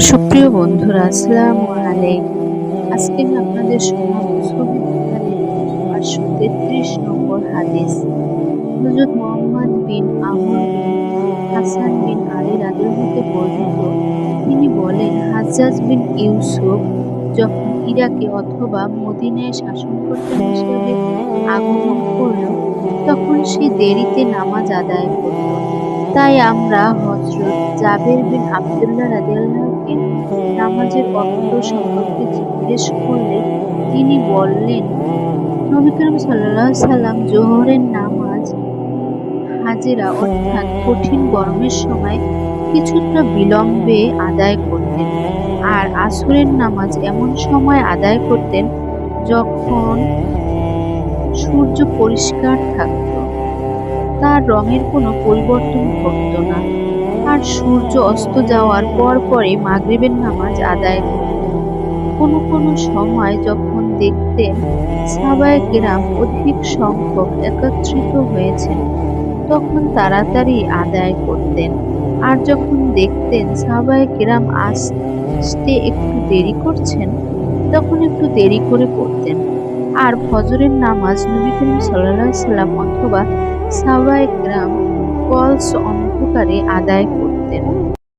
সুপ্রিয় বন্ধুরা, আসসালামু আলাইকুম। আজকে আমি আপনাদের শোনাবো সহিহ বুখারীর 533 নম্বর হাদিস। হযরত মুহাম্মদ বিন আমর বিন হাসান বিন আলী রাদিয়াল্লাহু হতে বর্ণিত, তিনি বলেন, হাজ্জাজ বিন ইউসুফ যখন ইরাকে অথবা মদিনায় শাসনকর্তা হিসেবে আগমন করল, তখন সে দেরিতে নামাজ আদায় করত। তাই আমরা হযরত জাবের বিন আব্দুল্লাহ রাদিয়াল্লাহুকে নামাজের অর্থ সম্পর্কে জিজ্ঞেস করলে তিনি বললেন, নবী করিম সাল্লাল্লাহু আলাইহি সাল্লাম যোহরের নামাজ হাজেরা অর্থাৎ কঠিন গরমের সময় কিছুটা বিলম্বে আদায় করতেন, আর আসরের নামাজ এমন সময় আদায় করতেন যখন সূর্য পরিষ্কার থাকত, তার রঙের কোনো পরিবর্তন ঘটত না, আর সূর্য অস্ত যাওয়ার পরপরই মাগরিবের নামাজ আদায় করতেন। কোনো কোনো সময় যখন দেখতেন সাহাবায়ে কেরাম অধিক সংখ্যক একত্রিত হয়েছেন, তখন তাড়াতাড়ি আদায় করতেন, আর যখন দেখতেন সাহাবায়ে কেরাম আসতে একটু দেরি করছেন, তখন একটু দেরি করে পড়তেন। আর ফজরের নামাজ নবী করিম সাল্লাল্লাহু আলাইহি সাল্লাম অথবা সাহাবায়ে কেরাম কলস অন্ধকারে আদায় করতেন।